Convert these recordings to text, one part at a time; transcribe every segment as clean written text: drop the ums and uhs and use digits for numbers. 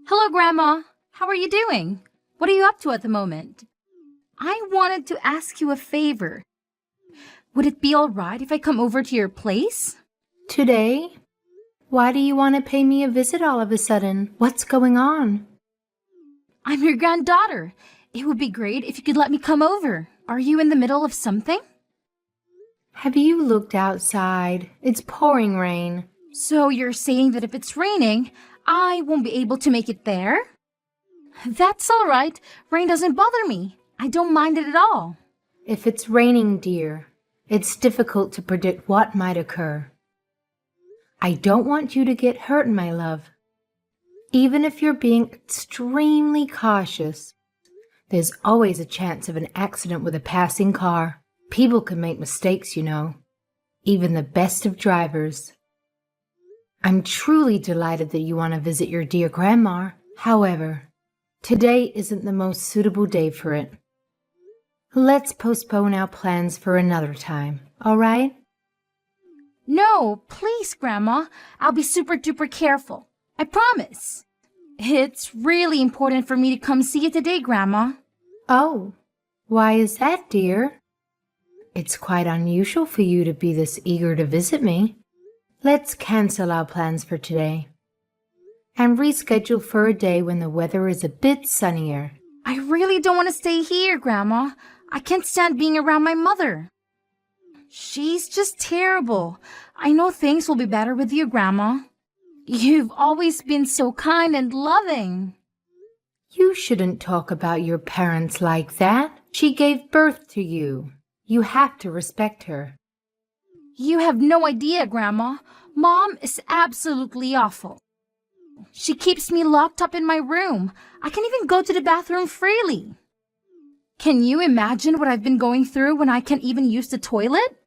Hello, Grandma. How are you doing? What are you up to at the moment? I wanted to ask you a favor. Would it be all right if I come over to your place? Today? Why do you want to pay me a visit all of a sudden? What's going on? I'm your granddaughter. It would be great if you could let me come over. Are you in the middle of something? Have you looked outside? It's pouring rain. So you're saying that if it's raining, I won't be able to make it there? That's all right. Rain doesn't bother me. I don't mind it at all. If it's raining, dear, it's difficult to predict what might occur. I don't want you to get hurt, my love. Even if you're being extremely cautious, there's always a chance of an accident with a passing car. People can make mistakes, you know, even the best of drivers. I'm truly delighted that you want to visit your dear grandma. However, today isn't the most suitable day for it. Let's postpone our plans for another time, all right? No, please, Grandma. I'll be super duper careful. I promise. It's really important for me to come see you today, Grandma. Oh, why is that, dear? It's quite unusual for you to be this eager to visit me. Let's cancel our plans for today and reschedule for a day when the weather is a bit sunnier. I really don't want to stay here, Grandma. I can't stand being around my mother. She's just terrible. I know things will be better with you, Grandma. You've always been so kind and loving. You shouldn't talk about your parents like that. She gave birth to you. You have to respect her. You have no idea, Grandma. Mom is absolutely awful. She keeps me locked up in my room. I can't even go to the bathroom freely. Can you imagine what I've been going through when I can't even use the toilet?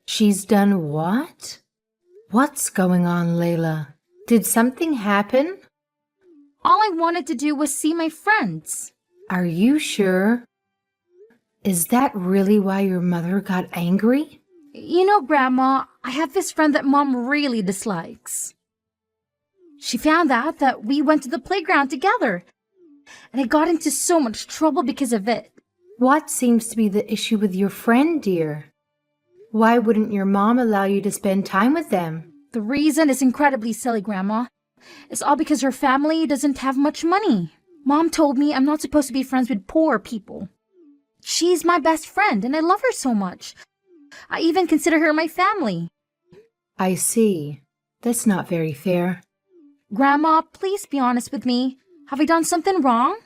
She's done what? What's going on, Layla? Did something happen? All I wanted to do was see my friends. Are you sure? Is that really why your mother got angry? You know, Grandma, I have this friend that Mom really dislikes. She found out that we went to the playground together, and I got into so much trouble because of it. What seems to be the issue with your friend, dear? Why wouldn't your mom allow you to spend time with them? The reason is incredibly silly, Grandma. It's all because her family doesn't have much money. Mom told me I'm not supposed to be friends with poor people. She's my best friend, and I love her so much. I even consider her my family. I see. That's not very fair. Grandma, please be honest with me. Have I done something wrong?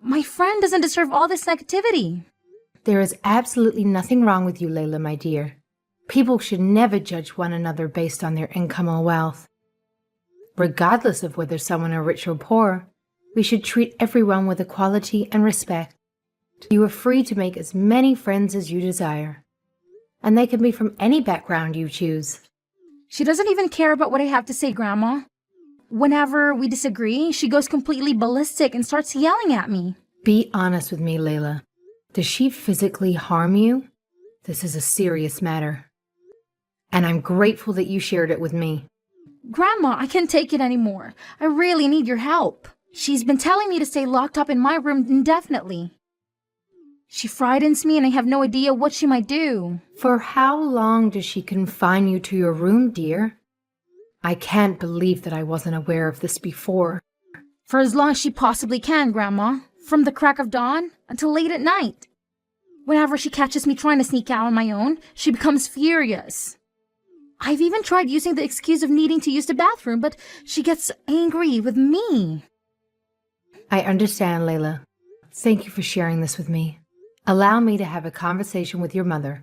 My friend doesn't deserve all this negativity. There is absolutely nothing wrong with you, Layla, my dear. People should never judge one another based on their income or wealth. Regardless of whether someone are rich or poor, we should treat everyone with equality and respect. You are free to make as many friends as you desire, and they can be from any background you choose. She doesn't even care about what I have to say, Grandma. Whenever we disagree, she goes completely ballistic and starts yelling at me. Be honest with me, Layla. Does she physically harm you? This is a serious matter, and I'm grateful that you shared it with me. Grandma, I can't take it anymore. I really need your help. She's been telling me to stay locked up in my room indefinitely. She frightens me and I have no idea what she might do. For how long does she confine you to your room, dear? I can't believe that I wasn't aware of this before. For as long as she possibly can, Grandma. From the crack of dawn until late at night. Whenever she catches me trying to sneak out on my own, she becomes furious. I've even tried using the excuse of needing to use the bathroom, but she gets angry with me. I understand, Layla. Thank you for sharing this with me. Allow me to have a conversation with your mother.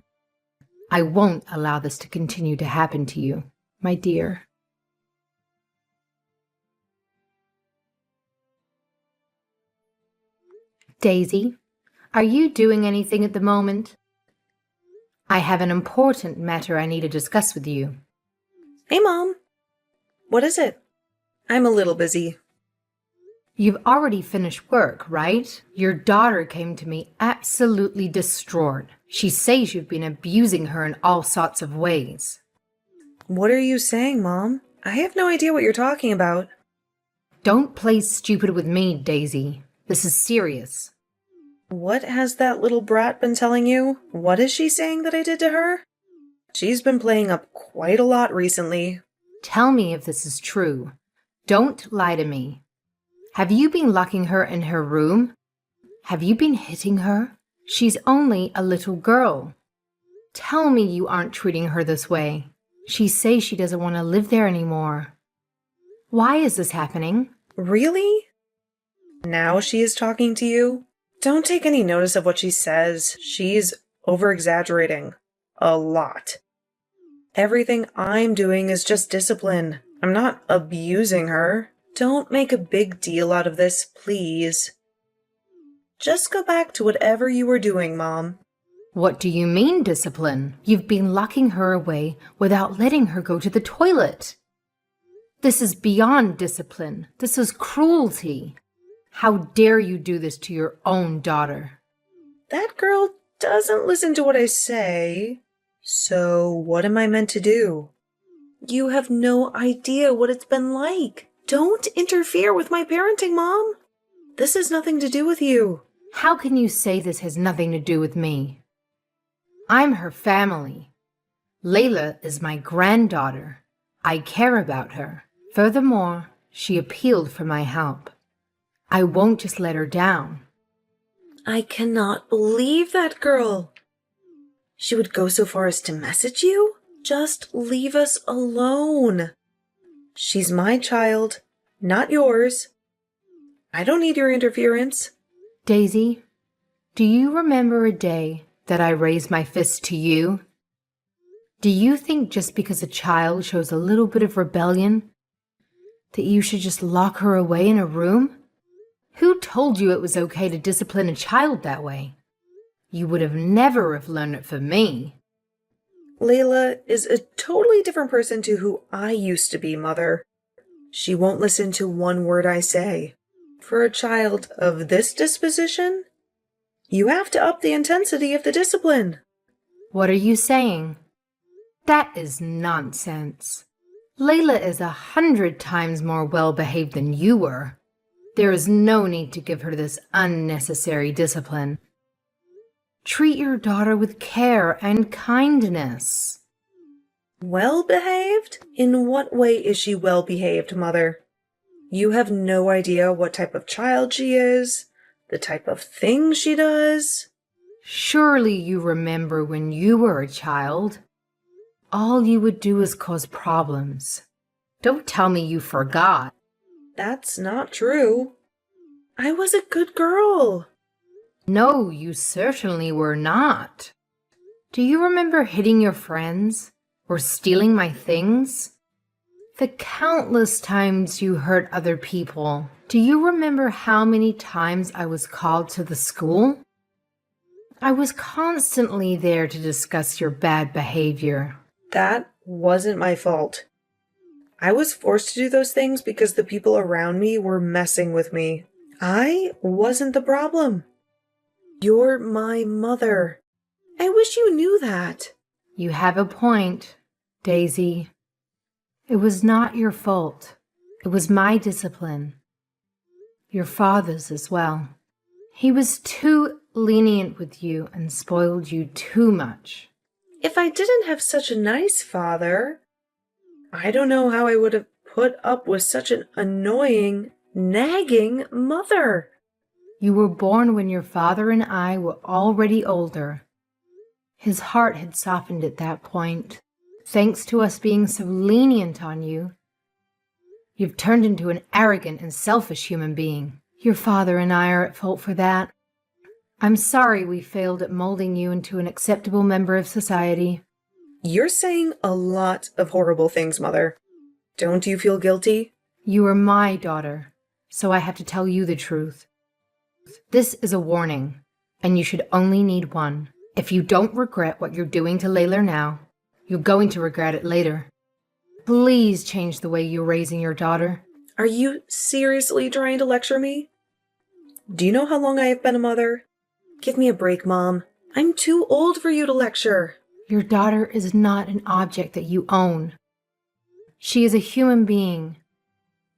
I won't allow this to continue to happen to you, my dear. Daisy, are you doing anything at the moment? I have an important matter I need to discuss with you. Hey, Mom. What is it? I'm a little busy. You've already finished work, right? Your daughter came to me absolutely distraught. She says you've been abusing her in all sorts of ways. What are you saying, Mom? I have no idea what you're talking about. Don't play stupid with me, Daisy. This is serious. What has that little brat been telling you? What is she saying that I did to her? She's been playing up quite a lot recently. Tell me if this is true. Don't lie to me. Have you been locking her in her room? Have you been hitting her? She's only a little girl. Tell me you aren't treating her this way. She says she doesn't want to live there anymore. Why is this happening? Really? Now she is talking to you? Don't take any notice of what she says. She's over-exaggerating. A lot. Everything I'm doing is just discipline. I'm not abusing her. Don't make a big deal out of this, please. Just go back to whatever you were doing, Mom. What do you mean, discipline? You've been locking her away without letting her go to the toilet. This is beyond discipline. This is cruelty. How dare you do this to your own daughter? That girl doesn't listen to what I say. So what am I meant to do? You have no idea what it's been like. Don't interfere with my parenting, Mom. This has nothing to do with you. How can you say this has nothing to do with me? I'm her family. Layla is my granddaughter. I care about her. Furthermore, she appealed for my help. I won't just let her down. I cannot believe that girl. She would go so far as to message you? Just leave us alone. She's my child, not yours. I don't need your interference. Daisy, do you remember a day that I raised my fist to you? Do you think just because a child shows a little bit of rebellion that you should just lock her away in a room? Who told you it was okay to discipline a child that way? You would have never have learned it from me. Layla is a totally different person to who I used to be, Mother. She won't listen to one word I say. For a child of this disposition, you have to up the intensity of the discipline. What are you saying? That is nonsense. Layla is 100 times more well-behaved than you were. There is no need to give her this unnecessary discipline. Treat your daughter with care and kindness. Well-behaved? In what way is she well-behaved, Mother? You have no idea what type of child she is, the type of things she does. Surely you remember when you were a child. All you would do is cause problems. Don't tell me you forgot. That's not true. I was a good girl. No, you certainly were not. Do you remember hitting your friends or stealing my things? The countless times you hurt other people. Do you remember how many times I was called to the school? I was constantly there to discuss your bad behavior. That wasn't my fault. I was forced to do those things because the people around me were messing with me. I wasn't the problem. You're my mother. I wish you knew that. You have a point, Daisy. It was not your fault. It was my discipline. Your father's as well. He was too lenient with you and spoiled you too much. If I didn't have such a nice father, I don't know how I would have put up with such an annoying, nagging mother. You were born when your father and I were already older. His heart had softened at that point. Thanks to us being so lenient on you, you've turned into an arrogant and selfish human being. Your father and I are at fault for that. I'm sorry we failed at molding you into an acceptable member of society. You're saying a lot of horrible things, Mother. Don't you feel guilty? You are my daughter, so I have to tell you the truth. This is a warning, and you should only need one. If you don't regret what you're doing to Layla now, you're going to regret it later. Please change the way you're raising your daughter. Are you seriously trying to lecture me? Do you know how long I have been a mother? Give me a break, Mom. I'm too old for you to lecture. Your daughter is not an object that you own. She is a human being.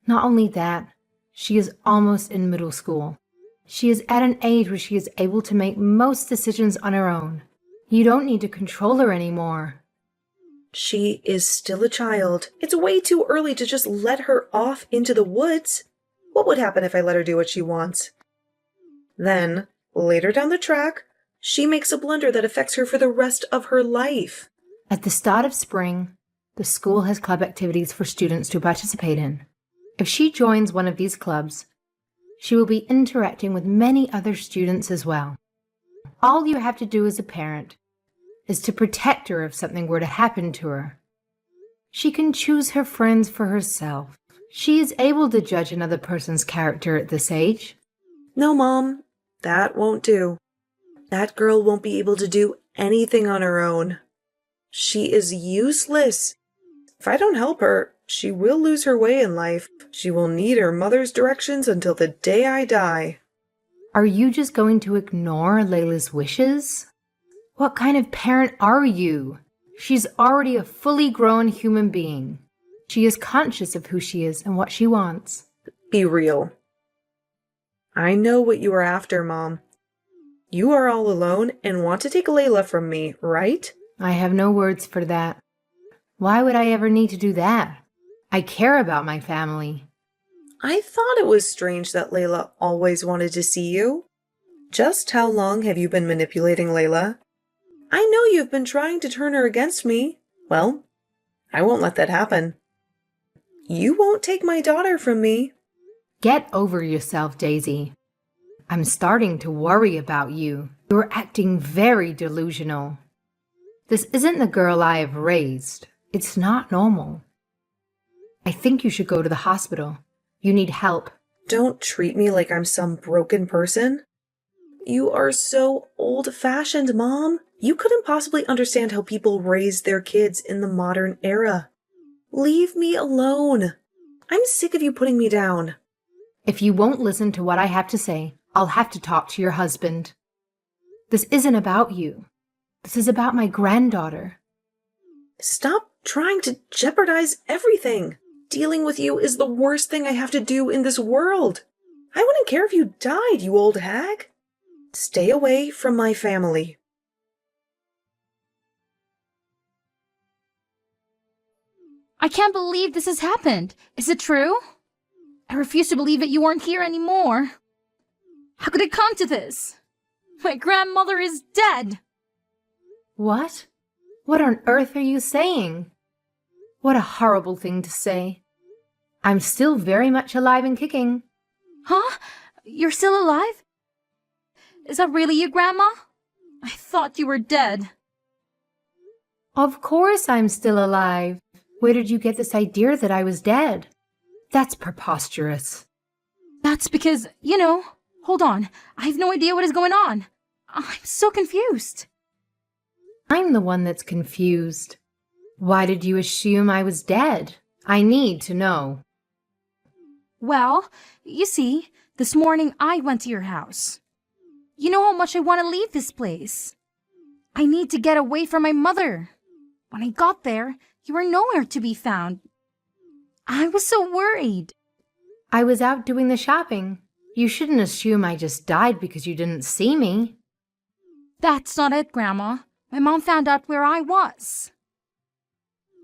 Not only that, She is almost in middle school. She is at an age where she is able to make most decisions on her own. You don't need to control her anymore. She is still a child. It's way too early to just let her off into the woods. What would happen if I let her do what she wants? Then, later down the track, she makes a blunder that affects her for the rest of her life. At the start of spring, the school has club activities for students to participate in. If she joins one of these clubs, she will be interacting with many other students as well. All you have to do as a parent is to protect her if something were to happen to her. She can choose her friends for herself. She is able to judge another person's character at this age. No, Mom, that won't do. That girl won't be able to do anything on her own. She is useless. If I don't help her, she will lose her way in life. She will need her mother's directions until the day I die. Are you just going to ignore Layla's wishes? What kind of parent are you? She's already a fully grown human being. She is conscious of who she is and what she wants. Be real. I know what you are after, Mom. You are all alone and want to take Layla from me, right? I have no words for that. Why would I ever need to do that? I care about my family. I thought it was strange that Layla always wanted to see you. Just how long have you been manipulating Layla? I know you've been trying to turn her against me. Well, I won't let that happen. You won't take my daughter from me. Get over yourself, Daisy. I'm starting to worry about you. You're acting very delusional. This isn't the girl I have raised. It's not normal. I think you should go to the hospital. You need help. Don't treat me like I'm some broken person. You are so old-fashioned, Mom. You couldn't possibly understand how people raise their kids in the modern era. Leave me alone. I'm sick of you putting me down. If you won't listen to what I have to say, I'll have to talk to your husband. This isn't about you. This is about my granddaughter. Stop trying to jeopardize everything. Dealing with you is the worst thing I have to do in this world. I wouldn't care if you died, you old hag. Stay away from my family. I can't believe this has happened. Is it true? I refuse to believe that you aren't here anymore. How could it come to this? My grandmother is dead. What? What on earth are you saying? What a horrible thing to say. I'm still very much alive and kicking. Huh? You're still alive? Is that really you, Grandma? I thought you were dead. Of course I'm still alive. Where did you get this idea that I was dead? That's preposterous. That's because, hold on. I have no idea what is going on. I'm so confused. I'm the one that's confused. Why did you assume I was dead? I need to know. Well, you see, this morning I went to your house. You know how much I want to leave this place. I need to get away from my mother. When I got there, you were nowhere to be found. I was so worried. I was out doing the shopping. You shouldn't assume I just died because you didn't see me. That's not it, Grandma. My mom found out where I was.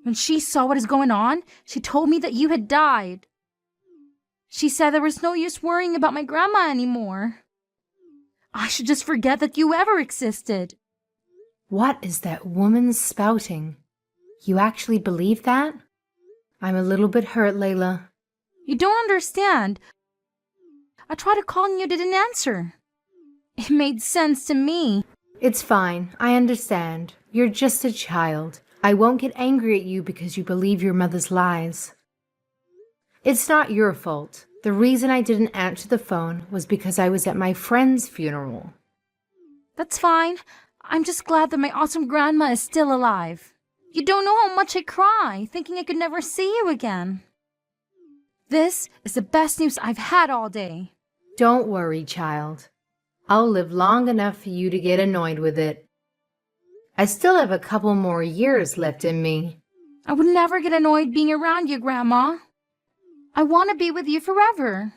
When she saw what is going on, she told me that you had died. She said there was no use worrying about my grandma anymore. I should just forget that you ever existed. What is that woman spouting? You actually believe that? I'm a little bit hurt, Layla. You don't understand. I tried to call and you didn't answer. It made sense to me. It's fine. I understand. You're just a child. I won't get angry at you because you believe your mother's lies. It's not your fault. The reason I didn't answer the phone was because I was at my friend's funeral. That's fine. I'm just glad that my awesome grandma is still alive. You don't know how much I cry, thinking I could never see you again. This is the best news I've had all day. Don't worry, child. I'll live long enough for you to get annoyed with it. I still have a couple more years left in me. I would never get annoyed being around you, Grandma. I want to be with you forever.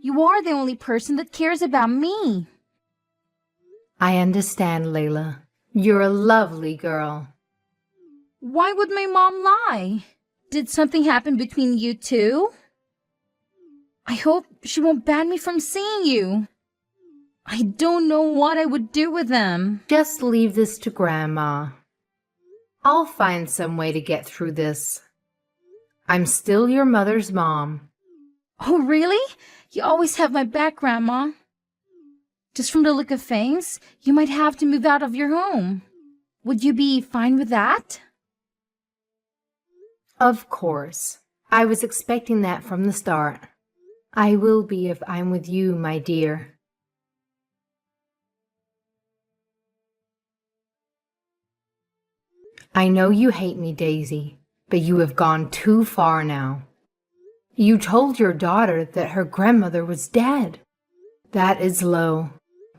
You are the only person that cares about me. I understand, Layla. You're a lovely girl. Why would my mom lie? Did something happen between you two? I hope she won't ban me from seeing you. I don't know what I would do with them. Just leave this to Grandma. I'll find some way to get through this. I'm still your mother's mom. Oh, really? You always have my back, Grandma. Just from the look of things, you might have to move out of your home. Would you be fine with that? Of course. I was expecting that from the start. I will be if I'm with you, my dear. I know you hate me, Daisy, but you have gone too far now. You told your daughter that her grandmother was dead. That is low.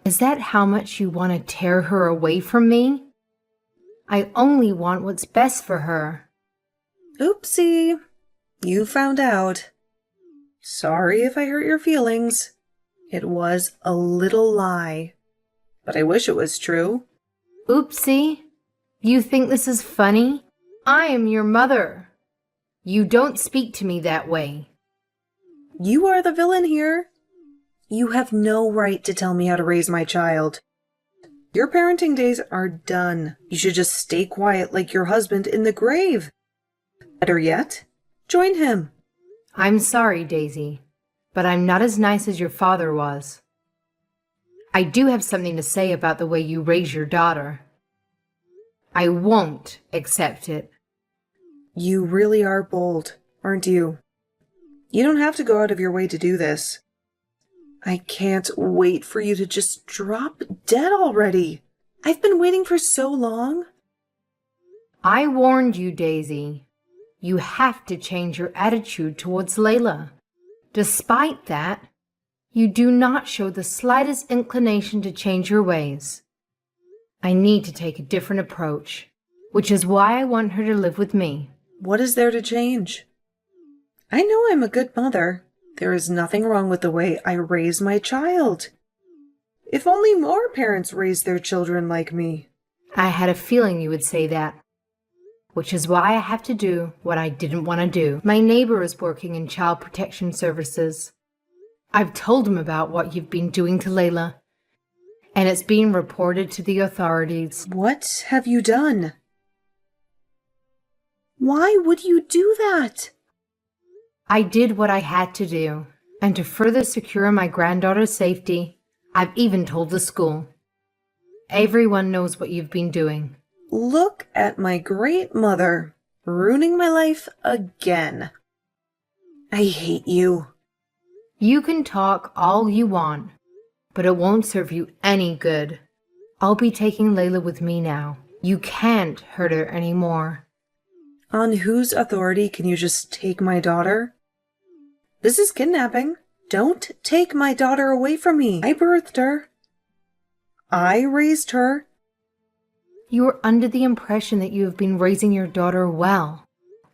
Is that how much you want to tear her away from me? I only want what's best for her. Oopsie. You found out. Sorry if I hurt your feelings. It was a little lie. But I wish it was true. Oopsie. You think this is funny? I am your mother. You don't speak to me that way. You are the villain here. You have no right to tell me how to raise my child. Your parenting days are done. You should just stay quiet like your husband in the grave. Better yet, join him. I'm sorry, Daisy, but I'm not as nice as your father was. I do have something to say about the way you raise your daughter. I won't accept it. You really are bold, aren't you? You don't have to go out of your way to do this. I can't wait for you to just drop dead already. I've been waiting for so long. I warned you, Daisy. You have to change your attitude towards Layla. Despite that, you do not show the slightest inclination to change your ways. I need to take a different approach, which is why I want her to live with me. What is there to change? I know I'm a good mother. There is nothing wrong with the way I raise my child. If only more parents raised their children like me. I had a feeling you would say that, which is why I have to do what I didn't want to do. My neighbor is working in child protection services. I've told him about what you've been doing to Layla, and it's being reported to the authorities. What have you done? Why would you do that? I did what I had to do, and to further secure my granddaughter's safety, I've even told the school. Everyone knows what you've been doing. Look at my great mother, ruining my life again. I hate you. You can talk all you want, but it won't serve you any good. I'll be taking Layla with me now. You can't hurt her anymore. On whose authority can you just take my daughter? This is kidnapping. Don't take my daughter away from me. I birthed her. I raised her. You are under the impression that you have been raising your daughter well.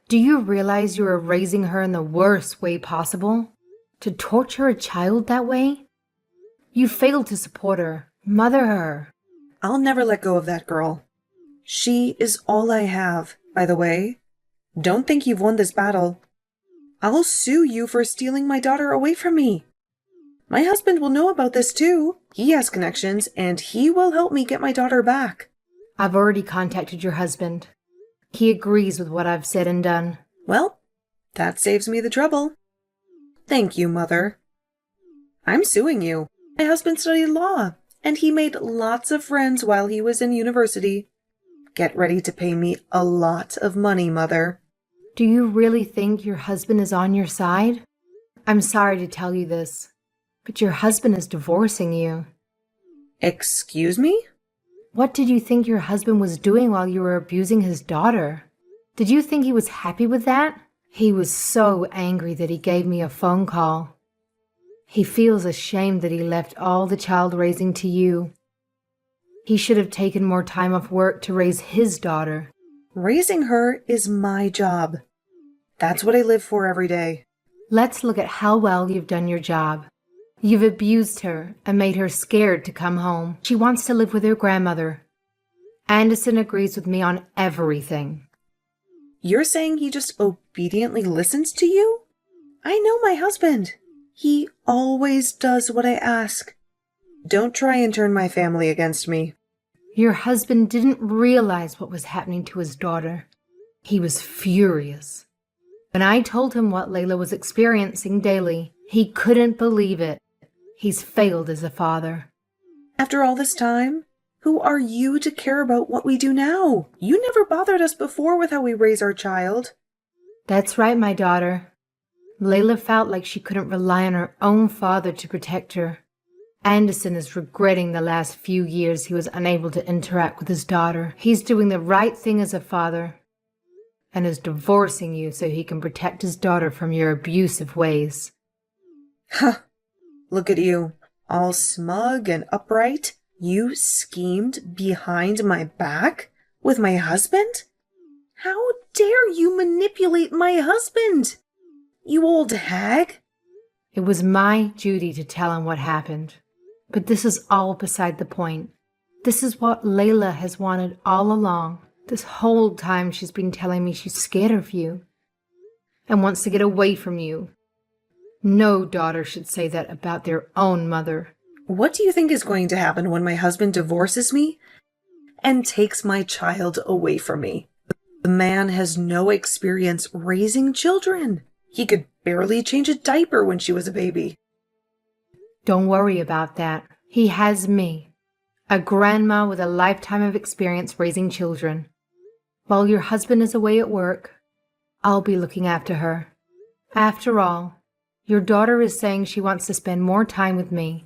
Do you realize you are raising her in the worst way possible? To torture a child that way? You failed to support her, mother her. I'll never let go of that girl. She is all I have, by the way. Don't think you've won this battle. I'll sue you for stealing my daughter away from me. My husband will know about this too. He has connections, and he will help me get my daughter back. I've already contacted your husband. He agrees with what I've said and done. Well, that saves me the trouble. Thank you, Mother. I'm suing you. My husband studied law, and he made lots of friends while he was in university. Get ready to pay me a lot of money, Mother. Do you really think your husband is on your side? I'm sorry to tell you this, but your husband is divorcing you. Excuse me? What did you think your husband was doing while you were abusing his daughter? Did you think he was happy with that? He was so angry that he gave me a phone call. He feels ashamed that he left all the child raising to you. He should have taken more time off work to raise his daughter. Raising her is my job. That's what I live for every day. Let's look at how well you've done your job. You've abused her and made her scared to come home. She wants to live with her grandmother. Anderson agrees with me on everything. You're saying he just obediently listens to you? I know my husband. He always does what I ask. Don't try and turn my family against me. Your husband didn't realize what was happening to his daughter. He was furious. When I told him what Layla was experiencing daily, he couldn't believe it. He's failed as a father. After all this time, who are you to care about what we do now? You never bothered us before with how we raise our child. That's right, my daughter. Layla felt like she couldn't rely on her own father to protect her. Anderson is regretting the last few years he was unable to interact with his daughter. He's doing the right thing as a father and is divorcing you so he can protect his daughter from your abusive ways. Huh. Look at you, all smug and upright. You schemed behind my back with my husband? How dare you manipulate my husband? You old hag. It was my duty to tell him what happened. But this is all beside the point. This is what Layla has wanted all along. This whole time she's been telling me she's scared of you and wants to get away from you. No daughter should say that about their own mother. What do you think is going to happen when my husband divorces me and takes my child away from me? The man has no experience raising children. He could barely change a diaper when she was a baby. Don't worry about that. He has me, a grandma with a lifetime of experience raising children. While your husband is away at work, I'll be looking after her. After all, your daughter is saying she wants to spend more time with me.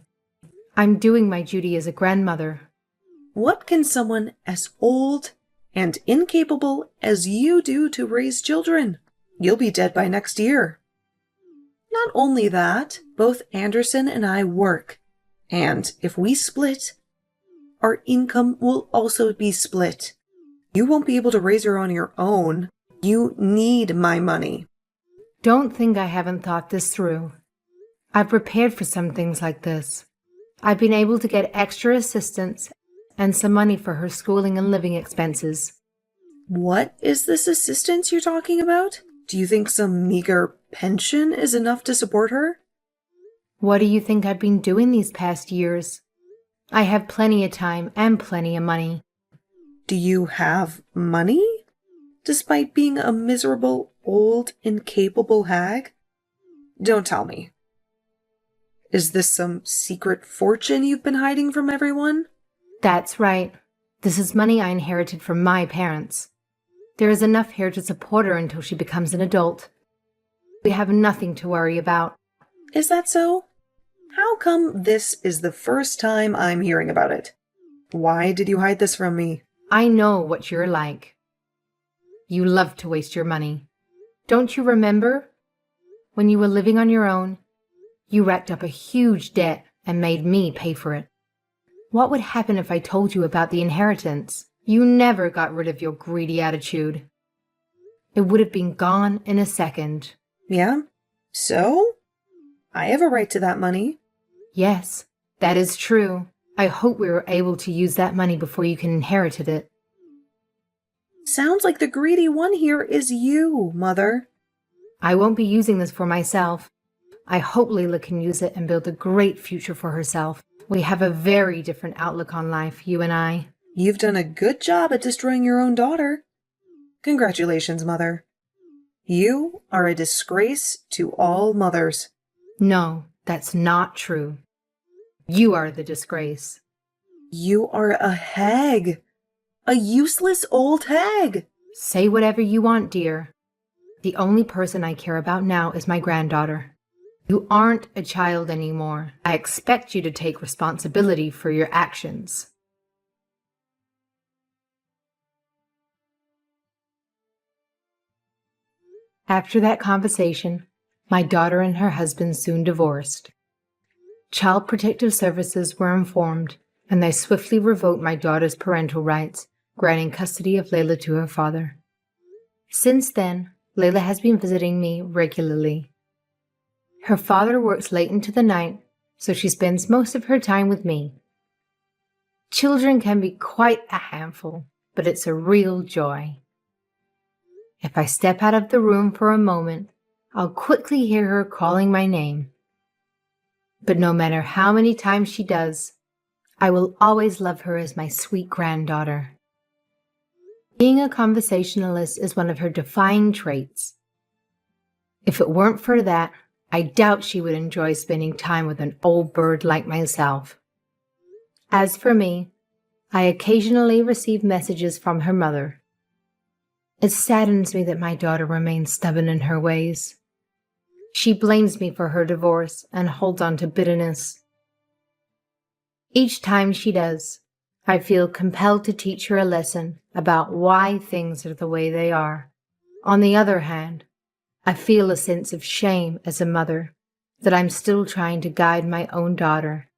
I'm doing my duty as a grandmother. What can someone as old and incapable as you do to raise children? You'll be dead by next year. Not only that, both Anderson and I work, and if we split, our income will also be split. You won't be able to raise her on your own. You need my money. Don't think I haven't thought this through. I've prepared for some things like this. I've been able to get extra assistance and some money for her schooling and living expenses. What is this assistance you're talking about? Do you think some meager pension is enough to support her? What do you think I've been doing these past years? I have plenty of time and plenty of money. Do you have money? Despite being a miserable, old, incapable hag? Don't tell me. Is this some secret fortune you've been hiding from everyone? That's right. This is money I inherited from my parents. There is enough here to support her until she becomes an adult. We have nothing to worry about. Is that so? How come this is the first time I'm hearing about it? Why did you hide this from me? I know what you're like. You love to waste your money. Don't you remember? When you were living on your own, you racked up a huge debt and made me pay for it. What would happen if I told you about the inheritance? You never got rid of your greedy attitude. It would have been gone in a second. Yeah? So? I have a right to that money. Yes, that is true. I hope we were able to use that money before you can inherit it. Sounds like the greedy one here is you, Mother. I won't be using this for myself. I hope Layla can use it and build a great future for herself. We have a very different outlook on life, you and I. You've done a good job at destroying your own daughter. Congratulations, Mother. You are a disgrace to all mothers. No, that's not true. You are the disgrace. You are a hag. A useless old hag. Say whatever you want, dear. The only person I care about now is my granddaughter. You aren't a child anymore. I expect you to take responsibility for your actions. After that conversation, my daughter and her husband soon divorced. Child Protective Services were informed, and they swiftly revoked my daughter's parental rights, granting custody of Layla to her father. Since then, Layla has been visiting me regularly. Her father works late into the night, so she spends most of her time with me. Children can be quite a handful, but it's a real joy. If I step out of the room for a moment, I'll quickly hear her calling my name. But no matter how many times she does, I will always love her as my sweet granddaughter. Being a conversationalist is one of her defining traits. If it weren't for that, I doubt she would enjoy spending time with an old bird like myself. As for me, I occasionally receive messages from her mother. It saddens me that my daughter remains stubborn in her ways. She blames me for her divorce and holds on to bitterness. Each time she does, I feel compelled to teach her a lesson about why things are the way they are. On the other hand, I feel a sense of shame as a mother that I'm still trying to guide my own daughter.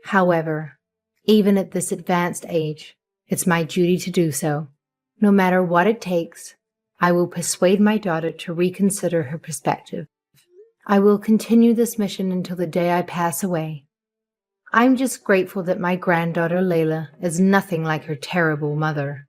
However, even at this advanced age, it's my duty to do so. No matter what it takes, I will persuade my daughter to reconsider her perspective. I will continue this mission until the day I pass away. I'm just grateful that my granddaughter Layla is nothing like her terrible mother.